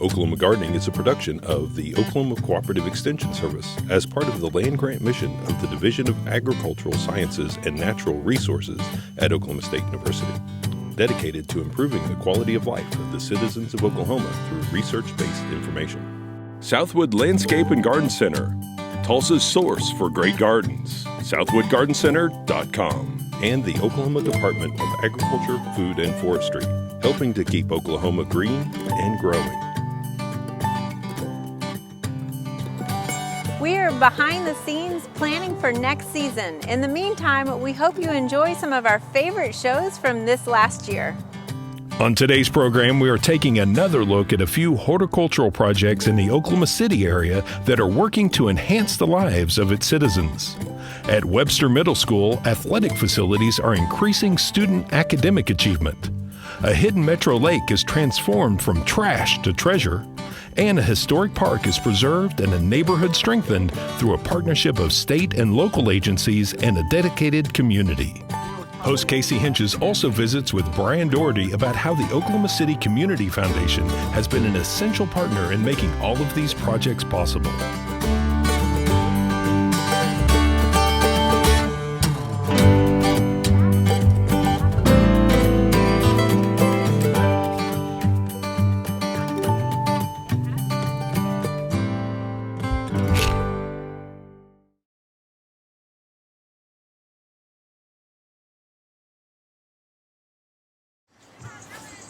Oklahoma Gardening is a production of the Oklahoma Cooperative Extension Service as part of the land grant mission of the Division of Agricultural Sciences and Natural Resources at Oklahoma State University, dedicated to improving the quality of life of the citizens of Oklahoma through research-based information. Southwood Landscape and Garden Center, Tulsa's source for great gardens, southwoodgardencenter.com, and the Oklahoma Department of Agriculture, Food, and Forestry, helping to keep Oklahoma green and growing. We are behind the scenes planning for next season. In the meantime, we hope you enjoy some of our favorite shows from this last year. On today's program, we are taking another look at a few horticultural projects in the Oklahoma City area that are working to enhance the lives of its citizens. At Webster Middle School, athletic facilities are increasing student academic achievement. A hidden metro lake is transformed from trash to treasure. And a historic park is preserved and a neighborhood strengthened through a partnership of state and local agencies and a dedicated community. Host Casey Hentges also visits with Bryan Daughtery about how the Oklahoma City Community Foundation has been an essential partner in making all of these projects possible.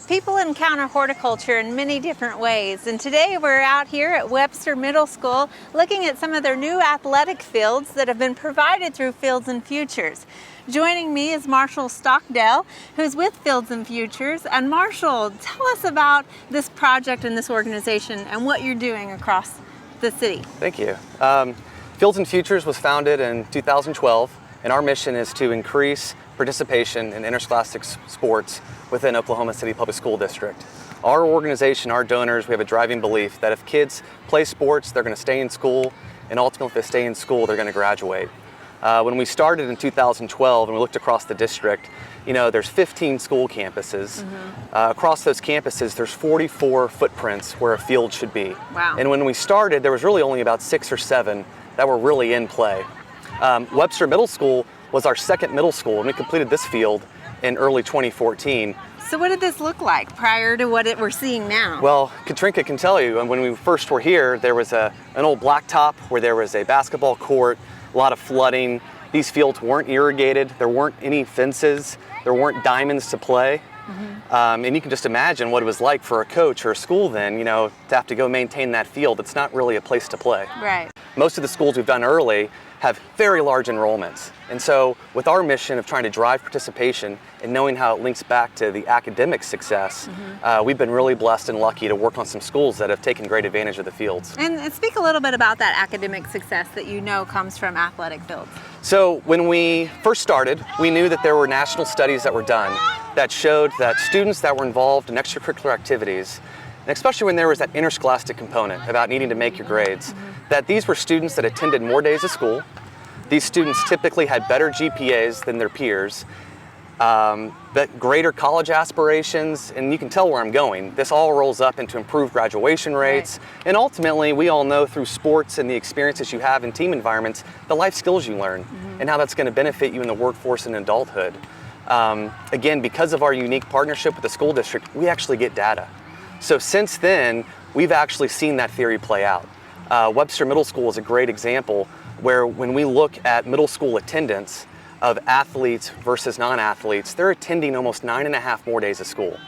People encounter horticulture in many different ways, and today we're out here at Webster Middle School looking at some of their new athletic fields that have been provided through Fields and Futures. Joining me is Marshall Stockdale, who's with Fields and Futures. And Marshall, tell us about this project and this organization and what you're doing across the city. Thank you. Fields and Futures was founded in 2012, and our mission is to increase participation in interscholastic sports within Oklahoma City Public School District. Our organization, our donors, we have a driving belief that if kids play sports, they're going to stay in school, and ultimately if they stay in school, they're going to graduate. When we started in 2012 and we looked across the district, you know, there's 15 school campuses. Across those campuses, there's 44 footprints where a field should be. Wow. And when we started, there was really only about 6 or 7 that were really in play. Webster Middle School was our second middle school, and we completed this field in early 2014. So what did this look like prior to what we're seeing now? Well, Katrinka can tell you, when we first were here, there was an old blacktop where there was a basketball court, a lot of flooding. These fields weren't irrigated, there weren't any fences, there weren't diamonds to play. And you can just imagine what it was like for a coach or a school then, you know, to have to go maintain that field. It's not really a place to play. Right. Most of the schools we've done early have very large enrollments. And so with our mission of trying to drive participation and knowing how it links back to the academic success, we've been really blessed and lucky to work on some schools that have taken great advantage of the fields. And speak a little bit about that academic success that you know comes from athletic fields. So when we first started, we knew that there were national studies that were done that showed that students that were involved in extracurricular activities, and especially when there was that interscholastic component about needing to make your grades, that these were students that attended more days of school. These students typically had better GPAs than their peers, but greater college aspirations, and you can tell where I'm going. This all rolls up into improved graduation rates, and ultimately we all know through sports and the experiences you have in team environments, the life skills you learn, and how that's going to benefit you in the workforce and adulthood. Again, because of our unique partnership with the school district, we actually get data. So since then, we've actually seen that theory play out. Webster Middle School is a great example where when we look at middle school attendance of athletes versus non-athletes, they're attending almost 9.5 more days of school.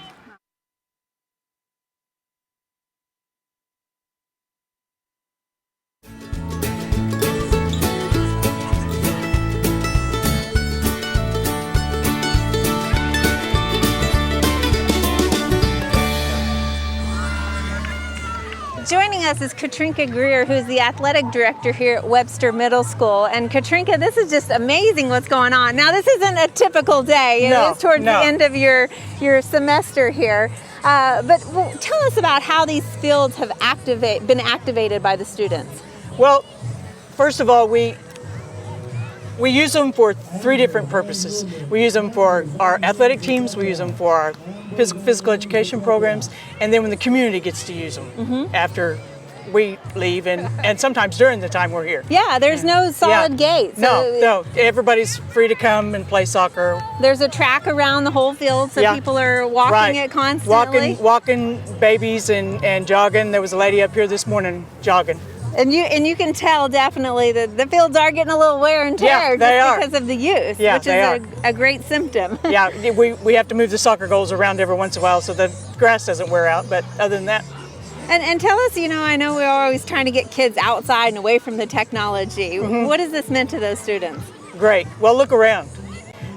Joining us is Katrinka Greer, who's the athletic director here at Webster Middle School. And Katrinka, this is just amazing what's going on. Now, this isn't a typical day. It is towards the end of your semester here. But tell us about how these fields have been activated by the students. Well, first of all, we We use them for 3 different purposes. We use them for our athletic teams, we use them for our physical education programs, and then when the community gets to use them after we leave and sometimes during the time we're here. Yeah, there's no solid gate. So No, everybody's free to come and play soccer. there's a track around the whole field, so people are walking it constantly. Walking babies and jogging. There was a lady up here this morning jogging. And you can tell definitely that the fields are getting a little wear and tear because of the use, which is a great symptom. Yeah, we have to move the soccer goals around every once in a while so the grass doesn't wear out, but other than that. And tell us, I know we're always trying to get kids outside and away from the technology. What has this meant to those students? Great. Well, look around.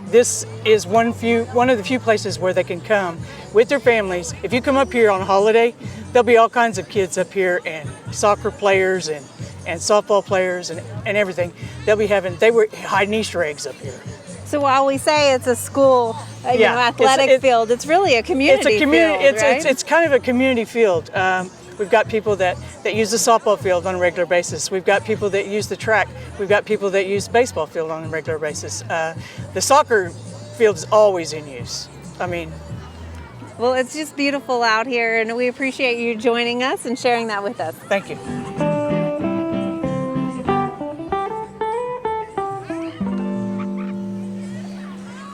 This is one of the few places where they can come with their families. If you come up here on a holiday, there'll be all kinds of kids up here, and soccer players and softball players and everything. They were hiding Easter eggs up here. So while we say it's a school, athletic field, it's really a community field, right? It's kind of a community field. We've got people that use the softball field on a regular basis. We've got people that use the track. We've got people that use the baseball field on a regular basis. The soccer field is always in use. Well, it's just beautiful out here, and we appreciate you joining us and sharing that with us. Thank you.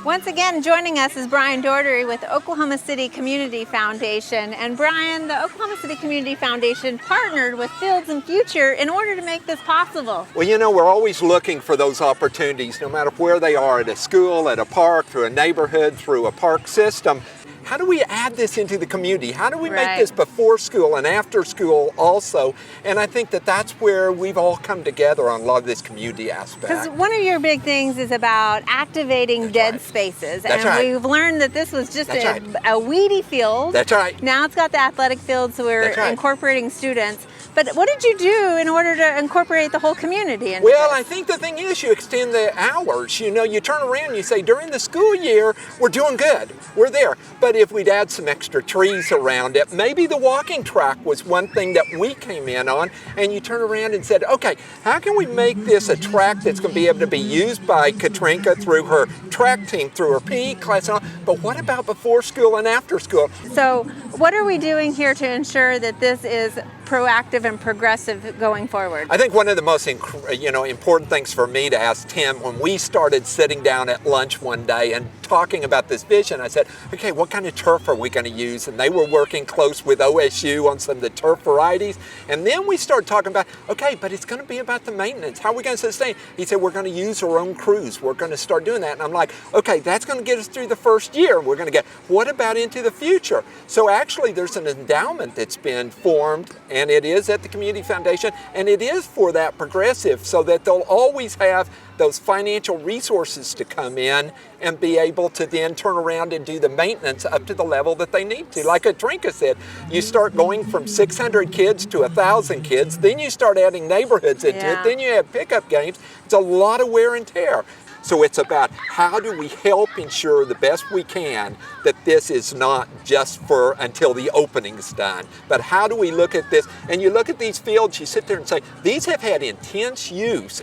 Once again, joining us is Bryan Daughtery with Oklahoma City Community Foundation. And Bryan, the Oklahoma City Community Foundation partnered with Fields and Future in order to make this possible. Well, we're always looking for those opportunities, no matter where they are, at a school, at a park, through a neighborhood, through a park system. How do we add this into the community? How do we make this before school and after school also? And I think that that's where we've all come together on a lot of this community aspect. Because one of your big things is about activating dead spaces. That's and right. we've learned that this was just a weedy field. That's right. Now it's got the athletic field, so we're incorporating students. But what did you do in order to incorporate the whole community into Well, this? I think the thing is you extend the hours. You turn around and you say, during the school year, we're doing good. We're there. But if we'd add some extra trees around it, maybe the walking track was one thing that we came in on, and you turn around and said, okay, how can we make this a track that's going to be able to be used by Katrinka through her track team, through her PE class, and all, but what about before school and after school? So what are we doing here to ensure that this is proactive and progressive going forward? I think one of the most important things for me to ask Tim, when we started sitting down at lunch one day and talking about this vision, I said, okay, what kind of turf are we going to use? And they were working close with OSU on some of the turf varieties. And then we started talking about, okay, but it's going to be about the maintenance. How are we going to sustain? He said, we're going to use our own crews. We're going to start doing that. And I'm like, okay, that's going to get us through the first year. We're going to get, what about into the future? So actually there's an endowment that's been formed, and it is at the Community Foundation, and it is for that progressive, so that they'll always have those financial resources to come in and be able to then turn around and do the maintenance up to the level that they need to. Like Katrinka said, you start going from 600 kids to 1,000 kids, then you start adding neighborhoods into it, then you have pickup games. It's a lot of wear and tear. So it's about how do we help ensure the best we can that this is not just for until the opening's done, but how do we look at this? And you look at these fields, you sit there and say, these have had intense use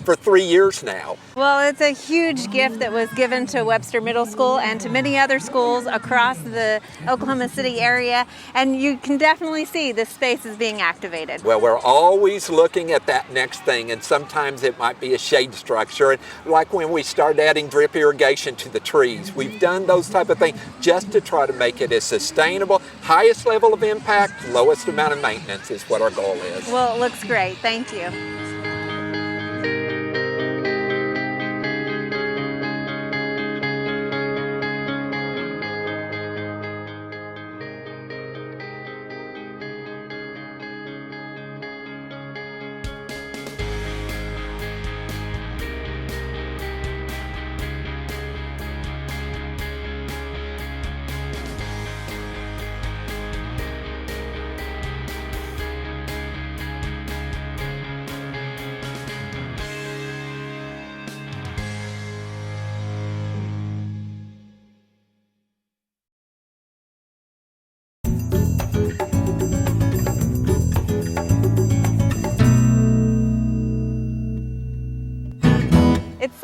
for 3 years now. Well, it's a huge gift that was given to Webster Middle School and to many other schools across the Oklahoma City area, and you can definitely see this space is being activated. Well, we're always looking at that next thing, and sometimes it might be a shade structure. Like when we started adding drip irrigation to the trees, we've done those type of things just to try to make it as sustainable, highest level of impact, lowest amount of maintenance is what our goal is. Well, it looks great. Thank you.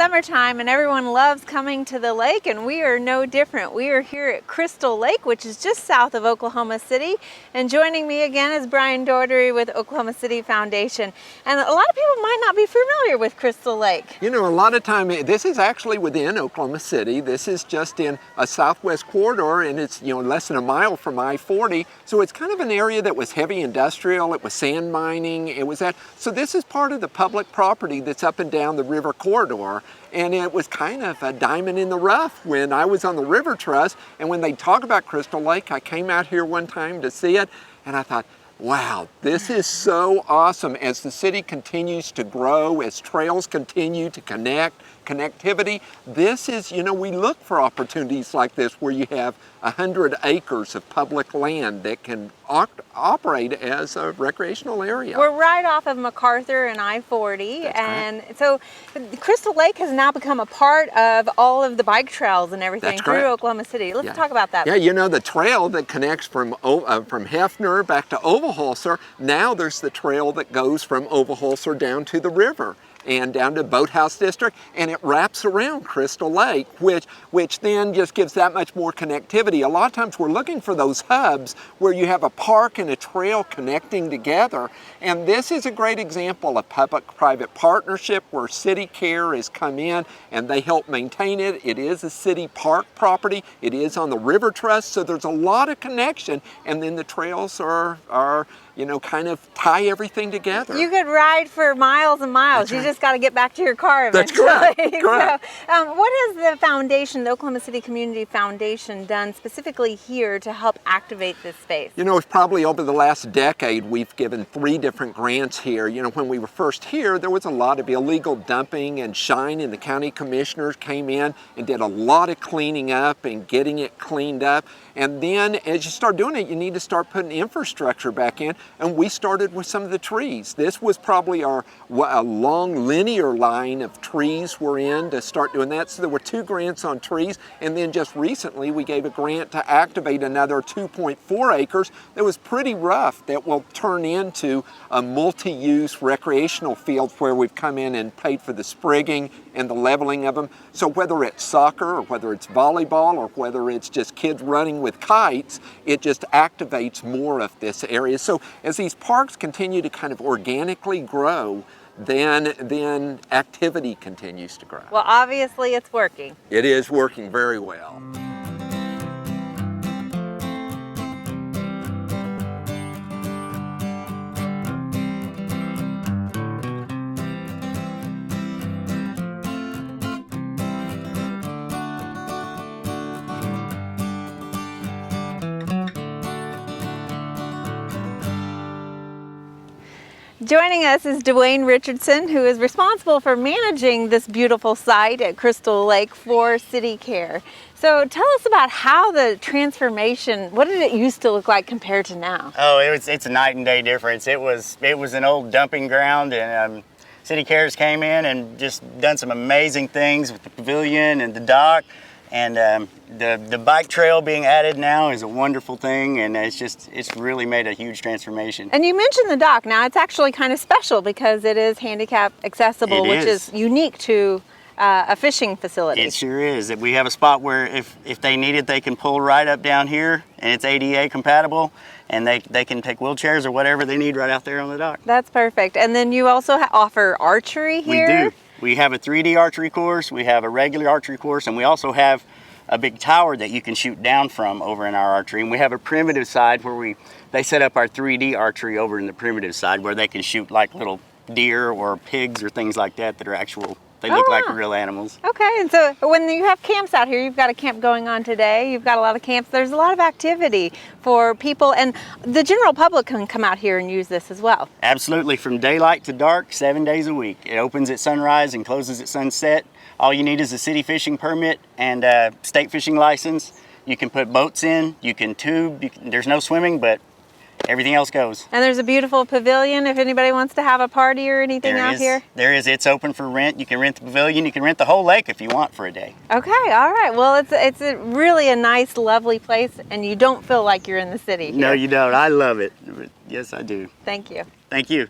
summertime and everyone loves coming to the lake, and we are no different. We are here at Crystal Lake, which is just south of Oklahoma City. And joining me again is Bryan Daughtery with Oklahoma City Foundation. And a lot of people might not be familiar with Crystal Lake. You know, a lot of time, this is actually within Oklahoma City. This is just in a southwest corridor, and it's, you know, less than a mile from I-40. So it's kind of an area that was heavy industrial. It was sand mining. It was that. So this is part of the public property that's up and down the river corridor. And it was kind of a diamond in the rough when I was on the River Trust. And when they talk about Crystal Lake, I came out here one time to see it, and I thought, wow, this is so awesome. As the city continues to grow, as trails continue to connectivity, this is, you know, we look for opportunities like this where you have 100 acres of public land that can operate as a recreational area. We're right off of MacArthur and I-40, and so Crystal Lake has now become a part of all of the bike trails and everything through Oklahoma City. Let's talk about that. Yeah, you know, the trail that connects from Hefner back to Overholser, now there's the trail that goes from Overholser down to the river and down to Boathouse District, and it wraps around Crystal Lake, which then just gives that much more connectivity. A lot of times we're looking for those hubs where you have a park and a trail connecting together, and this is a great example of public-private partnership where City Care has come in and they help maintain it. It is a city park property. It is on the River Trust, so there's a lot of connection, and then the trails are you know, kind of tie everything together. You could ride for miles and miles. You just got to get back to your car eventually. That's correct. So, what has the foundation, the Oklahoma City Community Foundation, done specifically here to help activate this space? You know, it's probably over the last decade we've given 3 different grants here. You know, when we were first here, there was a lot of illegal dumping, and Shine and the county commissioners came in and did a lot of cleaning up and getting it cleaned up. And then as you start doing it, you need to start putting infrastructure back in. And we started with some of the trees. This was probably a long linear line of trees we're in to start doing that. So there were 2 grants on trees. And then just recently we gave a grant to activate another 2.4 acres that was pretty rough that will turn into a multi-use recreational field where we've come in and paid for the sprigging and the leveling of them. So whether it's soccer or whether it's volleyball or whether it's just kids running with kites, it just activates more of this area. So as these parks continue to kind of organically grow, then activity continues to grow. Well, obviously it's working. It is working very well. Joining us is Dwayne Richardson, who is responsible for managing this beautiful site at Crystal Lake for City Care. So tell us about how the transformation, what did it used to look like compared to now? Oh, it's a night and day difference. It was an old dumping ground, and City Cares came in and just done some amazing things with the pavilion and the dock. And the bike trail being added now is a wonderful thing, and it's really made a huge transformation. And you mentioned the dock. Now it's actually kind of special because it is handicap accessible, which is unique to a fishing facility. It sure is. We have a spot where if they need it, they can pull right up down here, and it's ADA compatible, and they can take wheelchairs or whatever they need right out there on the dock. That's perfect. And then you also offer archery here? We do. We have a 3D archery course, we have a regular archery course, and we also have a big tower that you can shoot down from over in our archery. And we have a primitive side where they set up our 3D archery over in the primitive side where they can shoot like little deer or pigs or things like that that are actual, they look like real animals. Okay, and so when you have camps out here, you've got a camp going on today, you've got a lot of camps, there's a lot of activity for people, and the general public can come out here and use this as well. Absolutely, from daylight to dark, 7 days a week. It opens at sunrise and closes at sunset. All you need is a city fishing permit and a state fishing license. You can put boats in, you can tube, there's no swimming, but everything else goes. And there's a beautiful pavilion if anybody wants to have a party or anything out here? There is. It's open for rent. You can rent the pavilion. You can rent the whole lake if you want for a day. Okay, all right. Well, it's really a nice, lovely place, and you don't feel like you're in the city here. No, you don't. I love it. Yes, I do. Thank you. Thank you.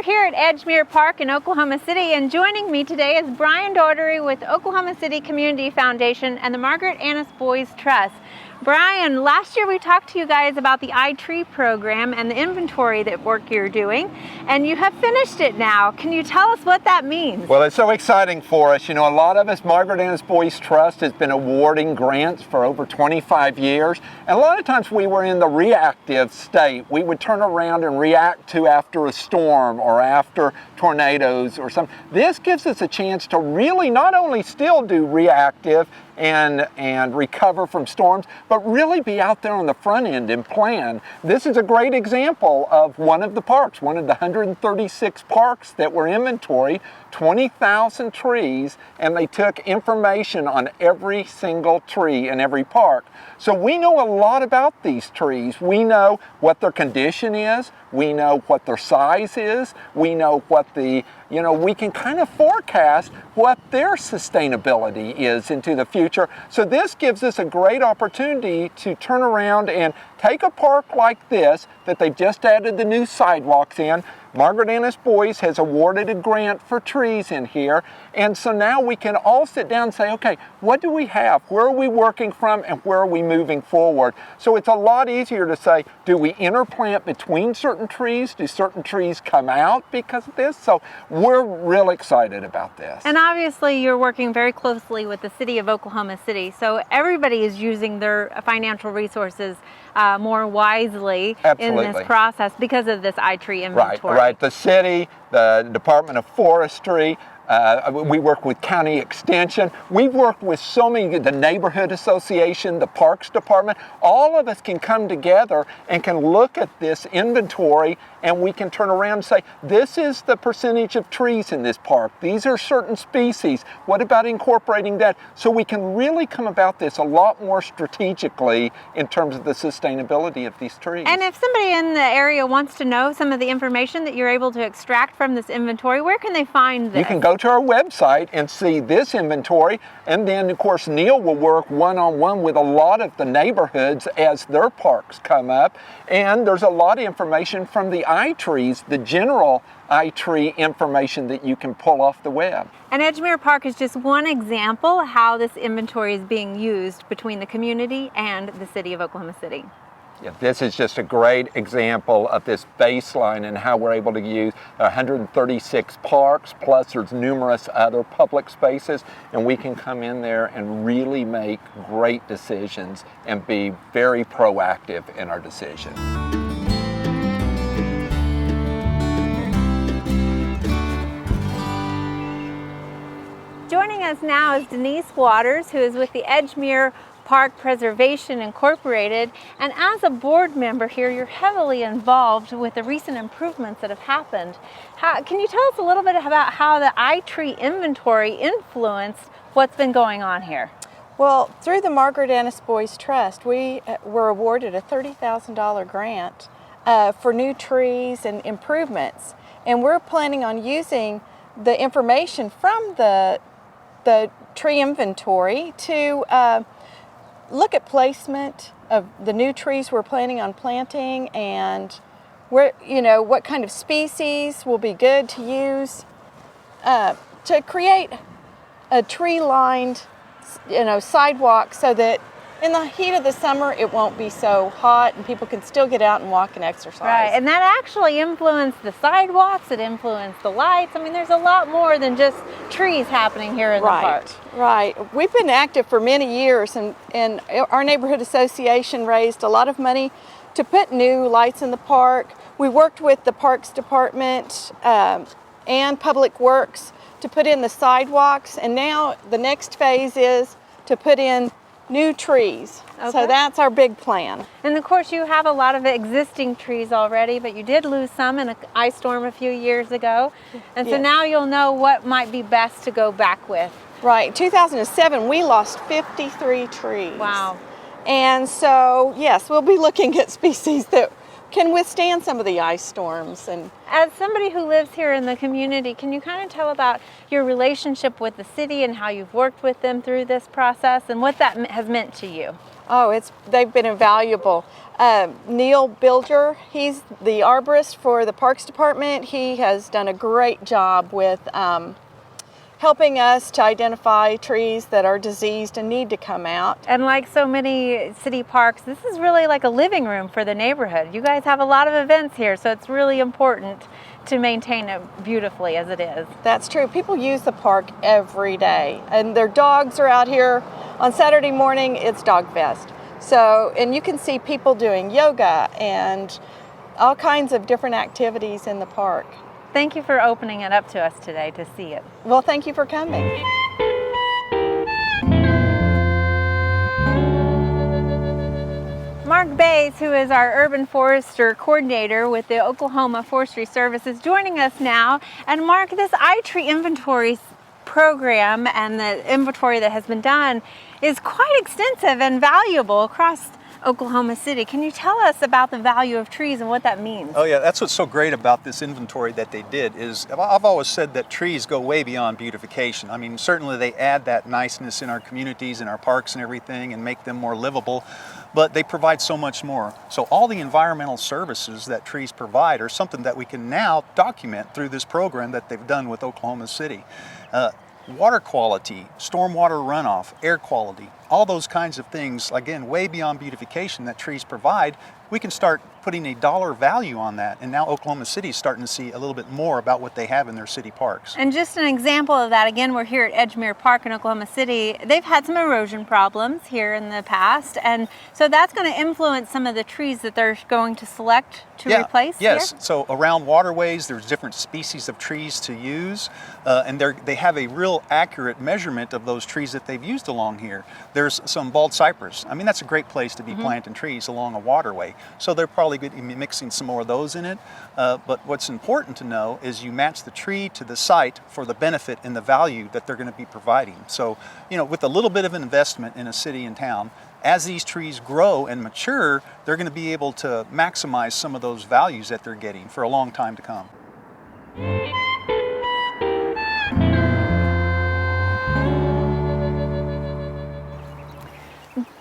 here at Edgemere Park in Oklahoma City, and joining me today is Bryan Daughtery with Oklahoma City Community Foundation and the Margaret Annis Boys Trust. Bryan, last year we talked to you guys about the iTree program and the inventory that work you're doing, and you have finished it now. Can you tell us what that means? Well, it's so exciting for us. You know, a lot of us, Margaret Annis Boys Trust has been awarding grants for over 25 years, and a lot of times we were in the reactive state. We would turn around and react to after a storm or after tornadoes or something. This gives us a chance to really not only still do reactive and recover from storms, but really be out there on the front end and plan. This is a great example of one of the parks, one of the 136 parks that were inventoried, 20,000 trees, and they took information on every single tree in every park. So we know a lot about these trees. We know what their condition is, we know what their size is, we know what we can kind of forecast what their sustainability is into the future. So this gives us a great opportunity to turn around and take a park like this that they've just added the new sidewalks in. Margaret Annis Boys has awarded a grant for trees in here, and so now we can all sit down and say, okay, what do we have? Where are we working from and where are we moving forward? So it's a lot easier to say, do we interplant between certain trees? Do certain trees come out because of this? So we're real excited about this. And obviously you're working very closely with the city of Oklahoma City, so everybody is using their financial resources more wisely in this process because of this iTree inventory. Right. The city, the Department of Forestry, we work with County Extension. We've worked with so many, the Neighborhood Association, the Parks Department. All of us can come together and can look at this inventory, and we can turn around and say, this is the percentage of trees in this park. These are certain species. What about incorporating that? So we can really come about this a lot more strategically in terms of the sustainability of these trees. And if somebody in the area wants to know some of the information that you're able to extract from this inventory, where can they find this? You can go to our website and see this inventory, and then of course Neil will work one-on-one with a lot of the neighborhoods as their parks come up, and there's a lot of information from the iTrees, the general iTree information that you can pull off the web. And Edgemere Park is just one example how this inventory is being used between the community and the city of Oklahoma City. Yeah, this is just a great example of this baseline and how we're able to use 136 parks, plus there's numerous other public spaces, and we can come in there and really make great decisions and be very proactive in our decisions. Joining us now is Denise Waters, who is with the Edgemere Park Preservation Incorporated, and as a board member here, you're heavily involved with the recent improvements that have happened. Can you tell us a little bit about how the iTree inventory influenced what's been going on here? Well, through the Margaret Annis Boys Trust, we were awarded a $30,000 grant for new trees and improvements, and we're planning on using the information from the tree inventory to look at placement of the new trees we're planning on planting, and where, what kind of species will be good to use to create a tree-lined, sidewalk, so that in the heat of the summer it won't be so hot and people can still get out and walk and exercise. Right, and that actually influenced the sidewalks, it influenced the lights. I mean, there's a lot more than just trees happening here in the park. Right. We've been active for many years, and our neighborhood association raised a lot of money to put new lights in the park. We worked with the Parks Department and Public Works to put in the sidewalks, and now the next phase is to put in new trees. Okay. So that's our big plan. And of course you have a lot of existing trees already, but you did lose some in an ice storm a few years ago. And so now you'll know what might be best to go back with. Right. 2007 we lost 53 trees. Wow. And so yes, we'll be looking at species that can withstand some of the ice storms. And As somebody who lives here in the community, can you kind of tell about your relationship with the city and how you've worked with them through this process and what that has meant to you? oh, they've been invaluable. Neil Bilger, he's the arborist for the Parks Department. He has done a great job with helping us to identify trees that are diseased and need to come out. And like so many city parks, this is really like a living room for the neighborhood. You guys have a lot of events here, so it's really important to maintain it beautifully as it is. That's true. People use the park every day, and their dogs are out here. On Saturday morning, it's Dog Fest. So, and you can see people doing yoga and all kinds of different activities in the park. Thank you for opening it up to us today to see it. Well, thank you for coming. Marc Bates, who is our urban forester coordinator with the Oklahoma Forestry Service, is joining us now. And Marc, this iTree inventory program and the inventory that has been done is quite extensive and valuable across Oklahoma City. Can you tell us about the value of trees and what that means? Oh yeah, that's what's so great about this inventory that they did is, I've always said that trees go way beyond beautification. I mean, certainly they add that niceness in our communities and our parks and everything and make them more livable, but they provide so much more. So all the environmental services that trees provide are something that we can now document through this program that they've done with Oklahoma City. Water quality, stormwater runoff, air quality, all those kinds of things, again, way beyond beautification that trees provide, we can start putting a dollar value on that. And now Oklahoma City is starting to see a little bit more about what they have in their city parks. And just an example of that, again, we're here at Edgemere Park in Oklahoma City. They've had some erosion problems here in the past, and so that's going to influence some of the trees that they're going to select to replace Yes, here? so around waterways, there's different species of trees to use, and they have a real accurate measurement of those trees that they've used along here. There's some bald cypress. I mean, that's a great place to be planting trees along a waterway. So they're probably going to be mixing some more of those in it. But what's important to know is you match the tree to the site for the benefit and the value that they're going to be providing. So, you know, with a little bit of investment in a city and town, as these trees grow and mature, they're going to be able to maximize some of those values that they're getting for a long time to come.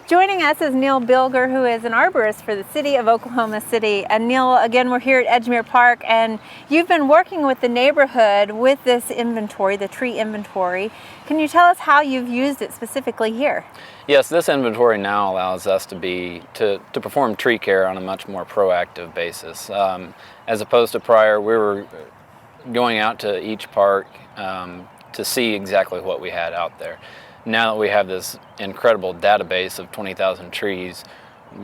Joining us is Neil Bilger, who is an arborist for the city of Oklahoma City. And Neil, again, we're here at Edgemere Park, and you've been working with the neighborhood with this inventory, the tree inventory. Can you tell us how you've used it specifically here? Yes, this inventory now allows us to perform tree care on a much more proactive basis. As opposed to prior, we were going out to each park to see exactly what we had out there. Now that we have this incredible database of 20,000 trees,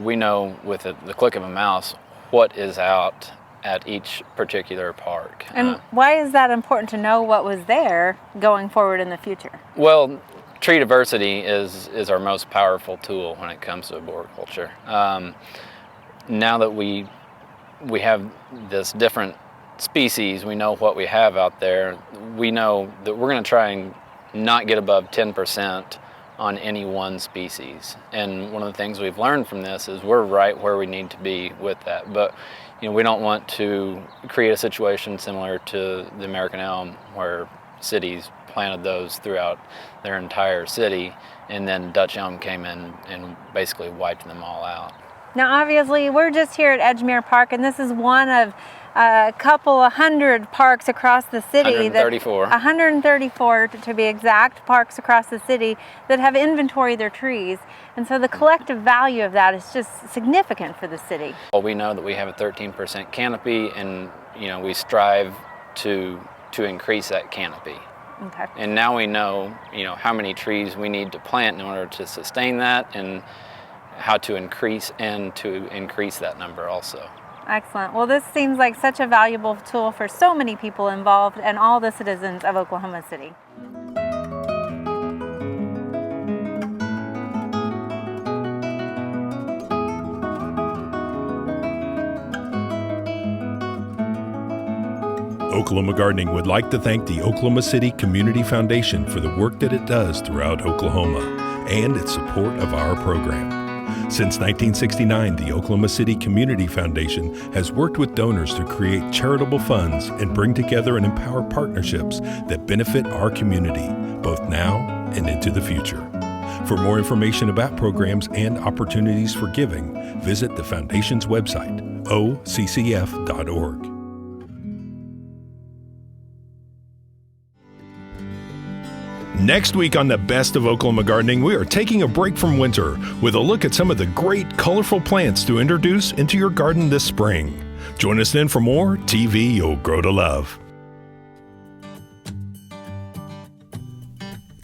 we know with the click of a mouse what is out at each particular park. And why is that important to know what was there going forward in the future? Well, tree diversity is our most powerful tool when it comes to arboriculture. Now that we have this different species, we know what we have out there, we know that we're going to try and not get above 10% on any one species. And one of the things we've learned from this is we're right where we need to be with that. But you know, we don't want to create a situation similar to the American elm where cities planted those throughout their entire city, and then Dutch elm came in and basically wiped them all out. Now, obviously, we're just here at Edgemere Park, and this is one of a couple 100 parks across the city. 134. 134 to be exact, parks across the city that have inventoried their trees. And so the collective value of that is just significant for the city. Well, we know that we have a 13% canopy, and you know, we strive to increase that canopy. Okay. And now we know, you know, how many trees we need to plant in order to sustain that, and how to increase that number also. Excellent. Well, this seems like such a valuable tool for so many people involved and all the citizens of Oklahoma City. Oklahoma Gardening would like to thank the Oklahoma City Community Foundation for the work that it does throughout Oklahoma and its support of our program. Since 1969, the Oklahoma City Community Foundation has worked with donors to create charitable funds and bring together and empower partnerships that benefit our community, both now and into the future. For more information about programs and opportunities for giving, visit the Foundation's website, occf.org. Next week on the Best of Oklahoma Gardening, we are taking a break from winter with a look at some of the great colorful plants to introduce into your garden this spring. Join us then for more TV You'll Grow to Love.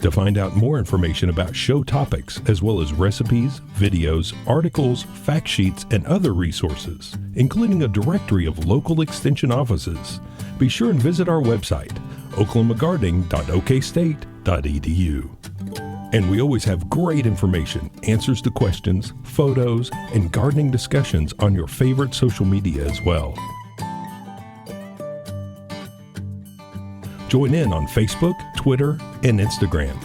To find out more information about show topics, as well as recipes, videos, articles, fact sheets, and other resources, including a directory of local extension offices, be sure and visit our website, oklahomagardening.okstate.edu. And we always have great information, answers to questions, photos, and gardening discussions on your favorite social media as well. Join in on Facebook, Twitter, and Instagram.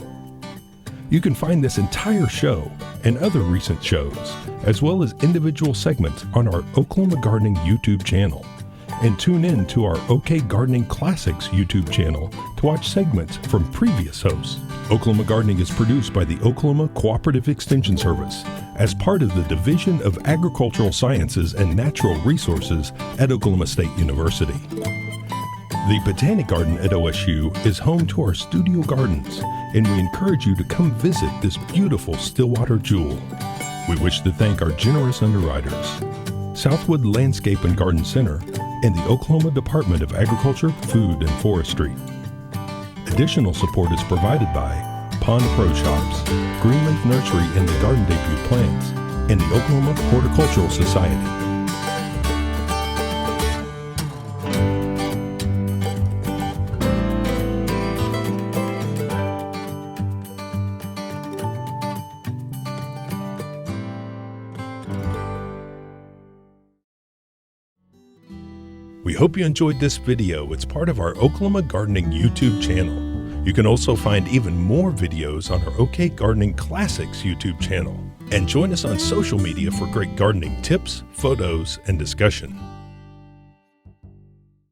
You can find this entire show and other recent shows, as well as individual segments on our Oklahoma Gardening YouTube channel. And tune in to our OK Gardening Classics YouTube channel to watch segments from previous hosts. Oklahoma Gardening is produced by the Oklahoma Cooperative Extension Service as part of the Division of Agricultural Sciences and Natural Resources at Oklahoma State University. The Botanic Garden at OSU is home to our studio gardens, and we encourage you to come visit this beautiful Stillwater jewel. We wish to thank our generous underwriters, Southwood Landscape and Garden Center, and the Oklahoma Department of Agriculture, Food, and Forestry. Additional support is provided by Pond Pro Shops, Greenleaf Nursery and the Garden Debut Plants, and the Oklahoma Horticultural Society. We hope you enjoyed this video. It's part of our Oklahoma Gardening YouTube channel. You can also find even more videos on our OK Gardening Classics YouTube channel. And join us on social media for great gardening tips, photos, and discussion.